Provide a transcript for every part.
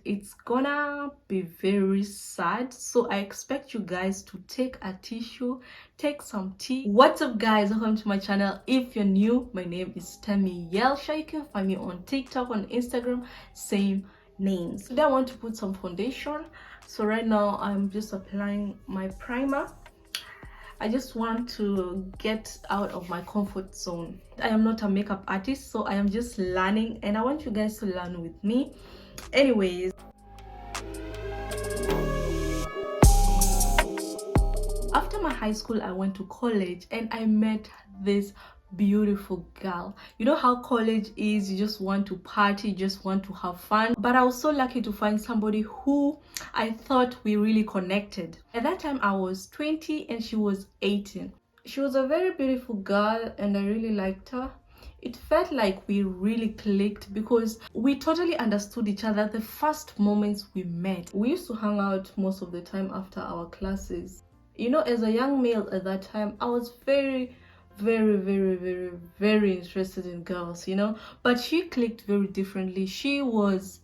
it's gonna be very sad, so I expect you guys to take a tissue, take some tea. What's up guys, welcome to my channel. If you're new, my name is Temi Yelsha. You can find me on TikTok, on Instagram, same names. Today I want to put some foundation, so right now I'm just applying my primer. I just want to get out of my comfort zone. I am not a makeup artist, so I am just learning, and I want you guys to learn with me. Anyways, after my high school, I went to college and I met this beautiful girl. You know how college is, you just want to party, you just want to have fun. But I was so lucky to find somebody who I thought we really connected. At that time I was 20 and she was 18. She was a very beautiful girl and I really liked her. It felt like we really clicked because we totally understood each other the first moments we met. We used to hang out most of the time after our classes. You know, as a young male at that time, I was very interested in girls, you know, but she clicked very differently. She was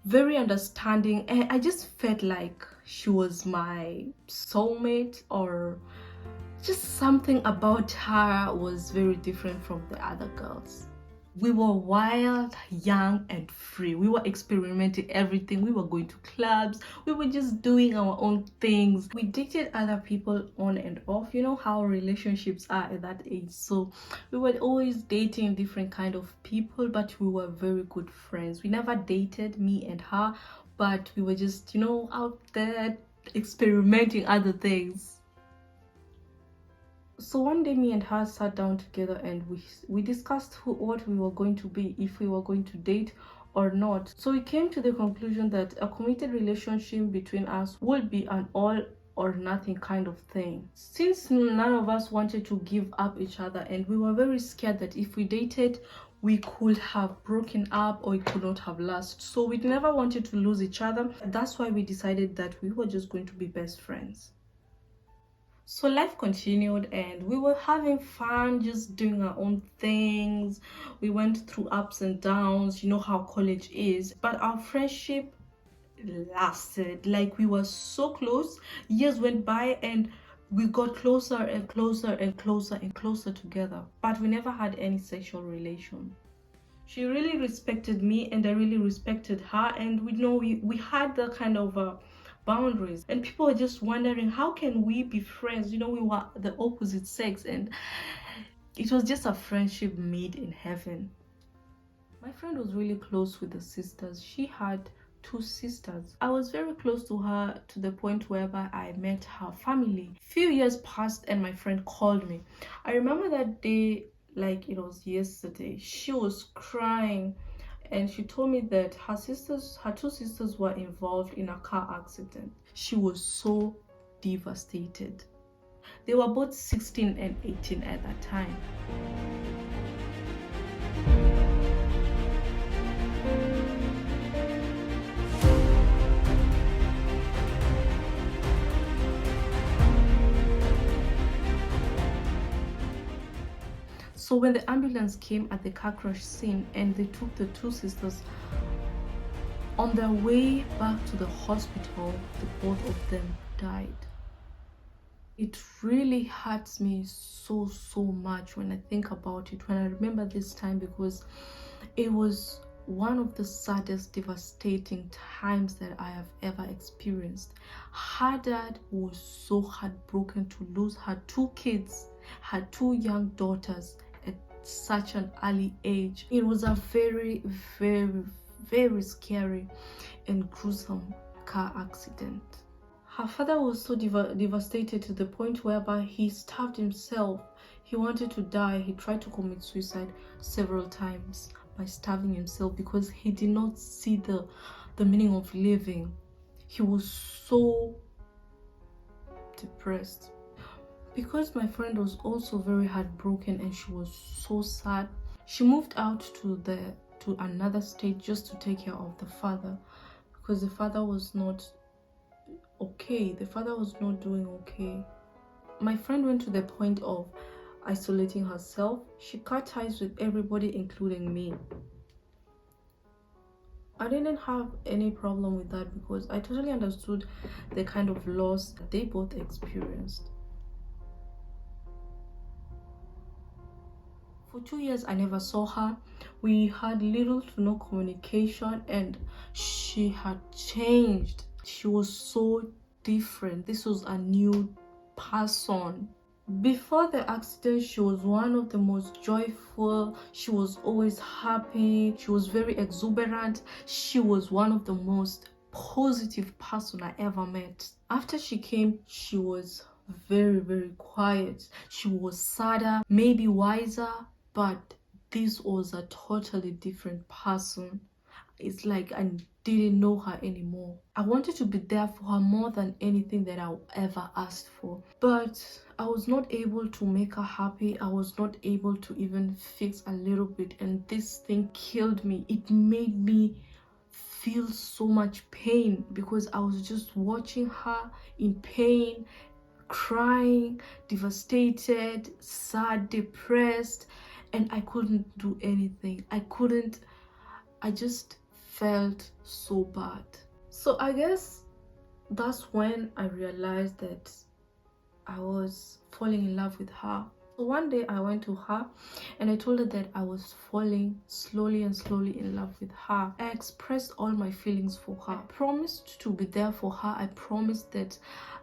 very understanding and I just felt like she was my soulmate, or just something about her was very different from the other girls. We were wild, young and free. We were experimenting everything. We were going to clubs. We were just doing our own things. We dated other people on and off. You know how relationships are at that age. So we were always dating different kind of people, but we were very good friends. We never dated, me and her, but we were just, you know, out there experimenting other things. So one day me and her sat down together and we discussed what we were going to be, if we were going to date or not. So we came to the conclusion that a committed relationship between us would be an all or nothing kind of thing. Since none of us wanted to give up each other and we were very scared that if we dated we could have broken up or it could not have lasted, so we never wanted to lose each other. That's why we decided that we were just going to be best friends. So life continued and we were having fun, just doing our own things. We went through ups and downs, you know how college is, but our friendship lasted. Like, we were so close. Years went by and we got closer and closer and closer and closer together, but we never had any sexual relation. She really respected me and I really respected her, and we had the kind of boundaries, and people were just wondering how can we be friends. You know, we were the opposite sex and it was just a friendship made in heaven. My friend was really close with the sisters. She had 2 sisters. I was very close to her to the point whereby I met her family. Few years passed and my friend called me. I remember that day like it was yesterday. She was crying and she told me that her 2 sisters were involved in a car accident. She was so devastated. They were both 16 and 18 at that time. So when the ambulance came at the car crash scene and they took the 2 sisters, on their way back to the hospital, the both of them died. It really hurts me so much when I think about it, when I remember this time, because it was one of the saddest, devastating times that I have ever experienced. Her dad was so heartbroken to lose her 2 kids, her 2 young daughters at such an early age. It was a very scary and gruesome car accident. Her father was so devastated to the point whereby he starved himself. He wanted to die. He tried to commit suicide several times by starving himself because he did not see the meaning of living. He was so depressed. Because my friend was also very heartbroken and she was so sad, she moved out to another state just to take care of the father, because the father was not okay. The father was not doing okay. My friend went to the point of isolating herself. She cut ties with everybody, including me. I didn't have any problem with that because I totally understood the kind of loss they both experienced. For 2 years, I never saw her. We had little to no communication, and she had changed. She was so different. This was a new person. Before the accident, she was one of the most joyful. She was always happy. She was very exuberant. She was one of the most positive person I ever met. After she came, she was very quiet. She was sadder, maybe wiser, but this was a totally different person. It's like I didn't know her anymore. I wanted to be there for her more than anything that I ever asked for. But I was not able to make her happy. I was not able to even fix a little bit. And this thing killed me. It made me feel so much pain because I was just watching her in pain, crying, devastated, sad, depressed, and I couldn't do anything. I just felt so bad. So I guess that's when I realized that I was falling in love with her. So one day I went to her and I told her that I was falling slowly in love with her. I expressed all my feelings for her. I promised to be there for her. I promised that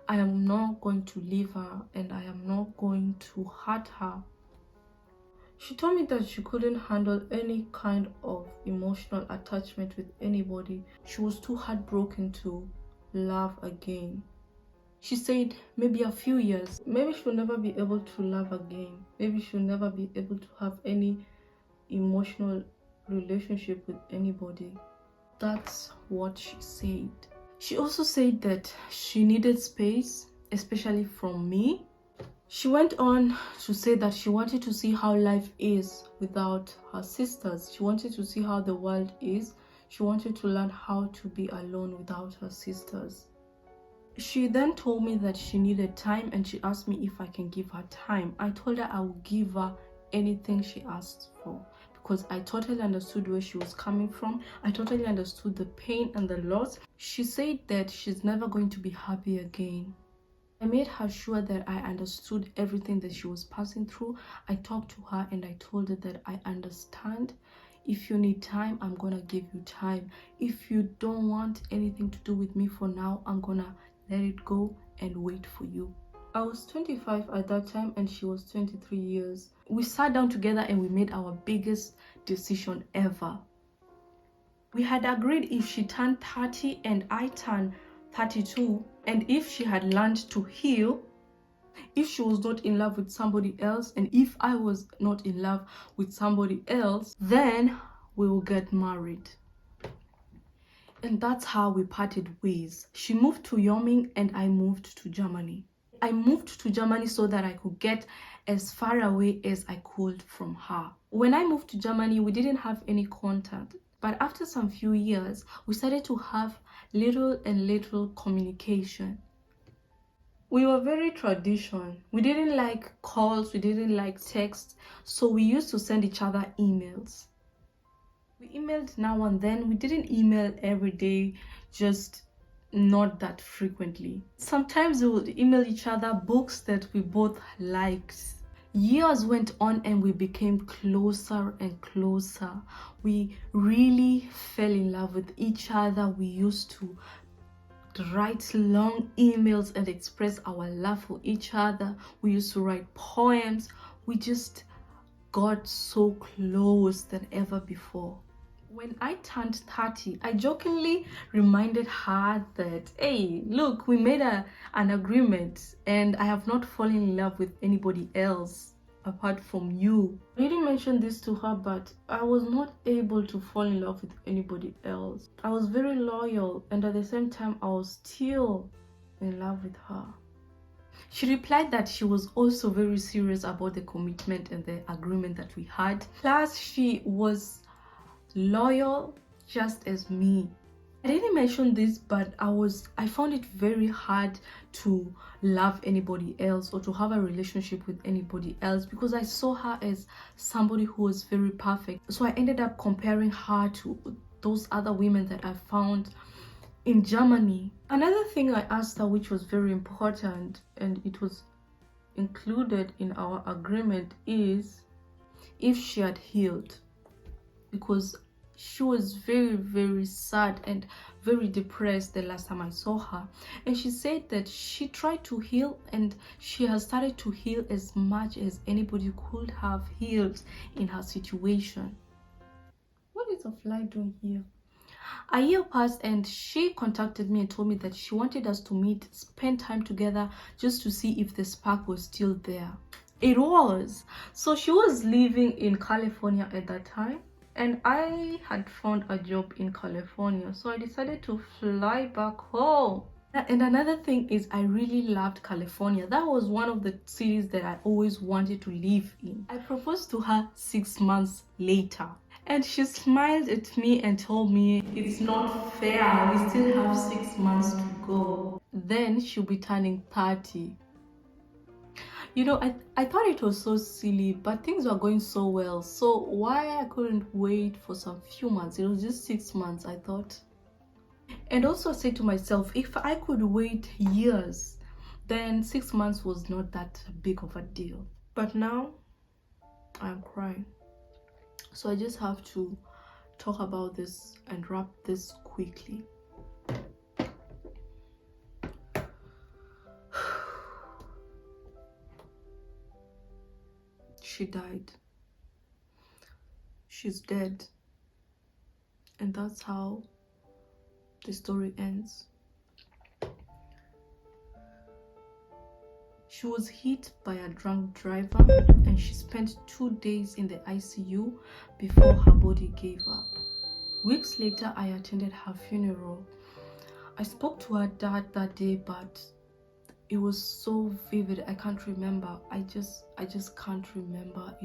I am not going to leave her and I am not going to hurt her. She told me that she couldn't handle any kind of emotional attachment with anybody. She was too heartbroken to love again. She said maybe a few years, maybe she'll never be able to love again. Maybe she'll never be able to have any emotional relationship with anybody. That's what she said. She also said that she needed space, especially from me. She went on to say that she wanted to see how life is without her sisters. She wanted to see how the world is. She wanted to learn how to be alone without her sisters. She then told me that she needed time and she asked me if I can give her time. I told her I would give her anything she asked for because I totally understood where she was coming from. I totally understood the pain and the loss. She said that she's never going to be happy again. I made her sure that I understood everything that she was passing through. I talked to her and I told her that I understand. If you need time, I'm gonna give you time. If you don't want anything to do with me for now, I'm gonna let it go and wait for you. I was 25 at that time and she was 23 years. We sat down together and we made our biggest decision ever. We had agreed if she turned 30 and I turned 32, and if she had learned to heal, if she was not in love with somebody else, and if I was not in love with somebody else, then we will get married. And that's how we parted ways. She moved to Yoming and I moved to Germany. I moved to Germany so that I could get as far away as I could from her. When I moved to Germany, we didn't have any contact. But after some few years, we started to have little communication. We were very traditional. We didn't like calls, we didn't like texts, so we used to send each other emails. We emailed now and then. We didn't email every day, just not that frequently. Sometimes we would email each other books that we both liked. Years went on and we became closer and closer. We really fell in love with each other. We used to write long emails and express our love for each other. We used to write poems. We just got so close than ever before. When I turned 30, I jokingly reminded her that, hey, look, we made an agreement and I have not fallen in love with anybody else apart from you. I didn't mention this to her, but I was not able to fall in love with anybody else. I was very loyal and at the same time, I was still in love with her. She replied that she was also very serious about the commitment and the agreement that we had. Plus, she was loyal just as me. I didn't mention this, but I found it very hard to love anybody else or to have a relationship with anybody else because I saw her as somebody who was very perfect. So I ended up comparing her to those other women that I found in Germany. Another thing I asked her, which was very important and it was included in our agreement, is if she had healed, because she was very sad and very depressed the last time I saw her, and she said that she tried to heal and she has started to heal as much as anybody could have healed in her situation. What is a fly doing here? A year passed and she contacted me and told me that she wanted us to meet, spend time together, just to see if the spark was still there. It was. So she was living in California at that time, and I had found a job in California, so I decided to fly back home. And another thing is, I really loved California. That was one of the cities that I always wanted to live in. I proposed to her 6 months later, and she smiled at me and told me, "It's not fair, we still have 6 months to go. Then she'll be turning 30. You know, I thought it was so silly, but things were going so well. So why I couldn't wait for some few months? It was just 6 months, I thought. And also I said to myself, if I could wait years, then 6 months was not that big of a deal. But now I'm crying. So I just have to talk about this and wrap this quickly. She died. She's dead. And that's how the story ends. She was hit by a drunk driver and she spent 2 days in the ICU before her body gave up. Weeks later, I attended her funeral. I spoke to her dad that day, but it was so vivid. I can't remember. I just can't remember.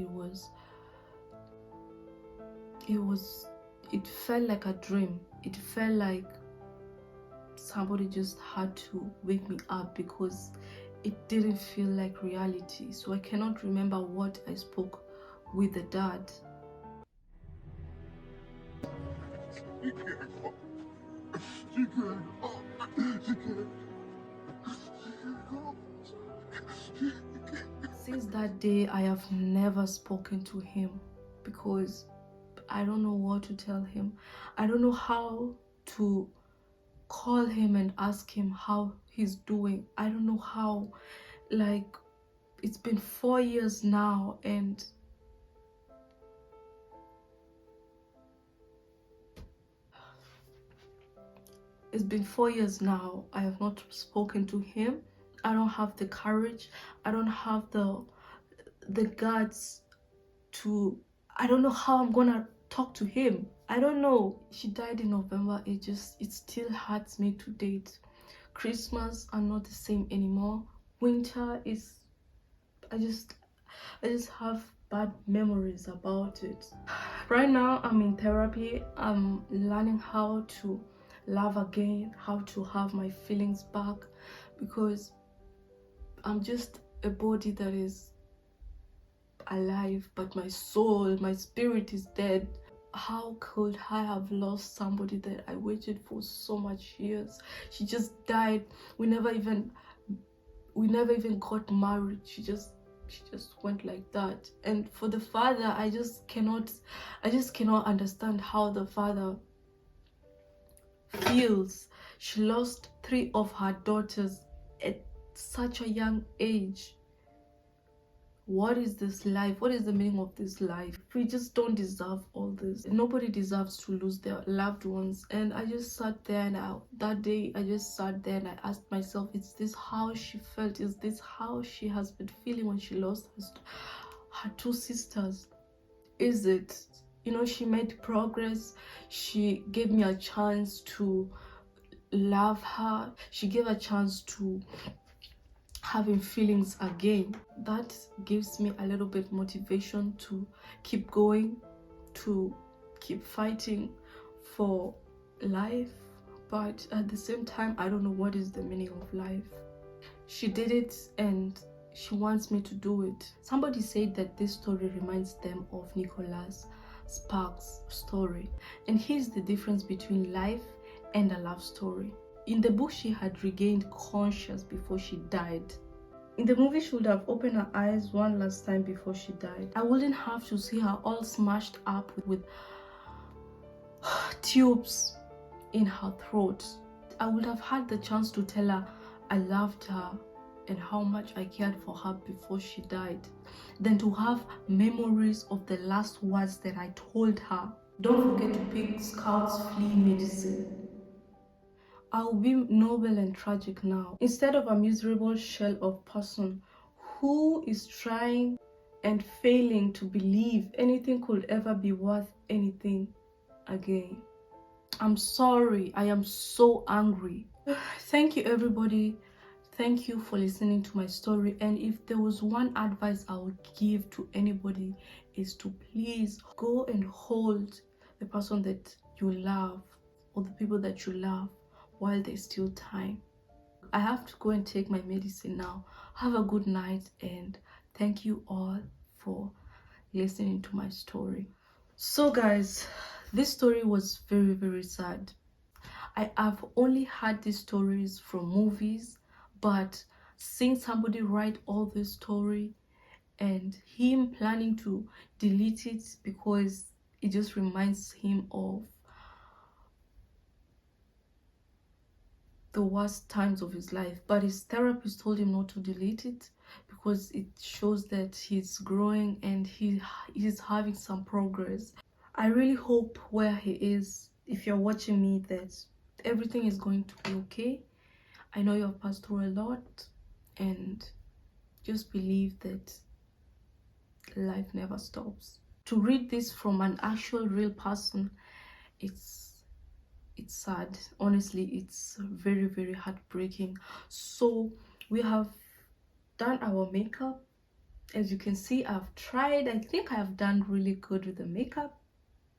It felt like a dream. It felt like somebody just had to wake me up, because it didn't feel like reality. So I cannot remember what I spoke with the dad. She can't go. She can't go. She can't. Since that day, I have never spoken to him, because I don't know what to tell him. I don't know how to call him and ask him how he's doing. I don't know how. Like, it's been 4 years now, and it's been 4 years now. I have not spoken to him. I don't have the courage. I don't have the guts to. I don't know how I'm gonna talk to him. I don't know. She died in November. It still hurts me to date. Christmas are not the same anymore. Winter is. I just have bad memories about it. Right now, I'm in therapy. I'm learning how to love again, how to have my feelings back, because I'm just a body that is alive, but my soul, my spirit is dead. How could I have lost somebody that I waited for so much years? She just died. We never even got married. She just went like that. And for the father, I just cannot understand how the father feels. She lost 3 of her daughters at such a young age. What is this life? What is the meaning of this life? We just don't deserve all this. Nobody deserves to lose their loved ones. And I just sat there, and that day I just sat there and I asked myself, is this how she felt? Is this how she has been feeling when she lost her 2 sisters? Is it? You know, she made progress. She gave me a chance to love her. She gave a chance to having feelings again. That gives me a little bit motivation to keep going, to keep fighting for life. But at the same time, I don't know what is the meaning of life. She did it, and she wants me to do it. Somebody said that this story reminds them of Nicholas. Sparks story. And here's the difference between life and a love story. In the book, she had regained conscious before she died. In the movie, she would have opened her eyes one last time before she died. I wouldn't have to see her all smashed up with tubes in her throat. I would have had the chance to tell her I loved her and how much I cared for her before she died, than to have memories of the last words that I told her. Don't forget to pick Scout's flea medicine. I'll be noble and tragic now, instead of a miserable shell of person who is trying and failing to believe anything could ever be worth anything again. I'm sorry. I am so angry. Thank you, everybody. Thank you for listening to my story. And if there was one advice I would give to anybody, is to please go and hold the person that you love or the people that you love while there's still time. I have to go and take my medicine now. Have a good night, and thank you all for listening to my story. So guys, this story was very, very sad. I have only heard these stories from movies, but seeing somebody write all this story and him planning to delete it because it just reminds him of the worst times of his life, but his therapist told him not to delete it because it shows that he's growing and he's having some progress. I really hope where he is, if you're watching me, that everything is going to be okay. I know you've passed through a lot, and just believe that life never stops. To read this from an actual real person, it's sad. Honestly, it's very, very heartbreaking. So we have done our makeup. As you can see, I've tried. I think I have done really good with the makeup.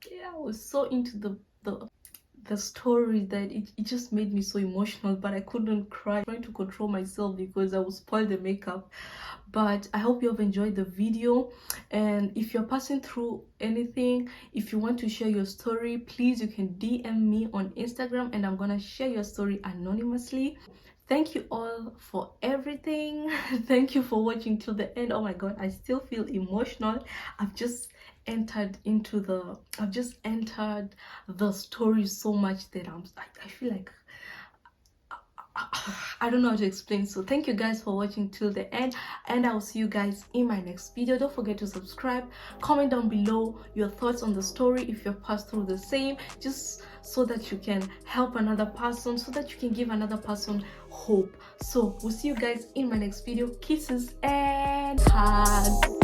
Yeah, I was so into the story that it just made me so emotional, but I couldn't cry. Trying to control myself because I would spoil the makeup. But I hope you have enjoyed the video, and if you're passing through anything, if you want to share your story, please, you can DM me on Instagram and I'm gonna share your story anonymously. Thank you all for everything. Thank you for watching till the end. Oh my god, I still feel emotional. I've just entered the story so much that I feel like I don't know how to explain. So thank you guys for watching till the end, and I'll see you guys in my next video. Don't forget to subscribe, comment down below your thoughts on the story if you've passed through the same, just so that you can help another person, so that you can give another person hope. So we'll see you guys in my next video. Kisses and hugs.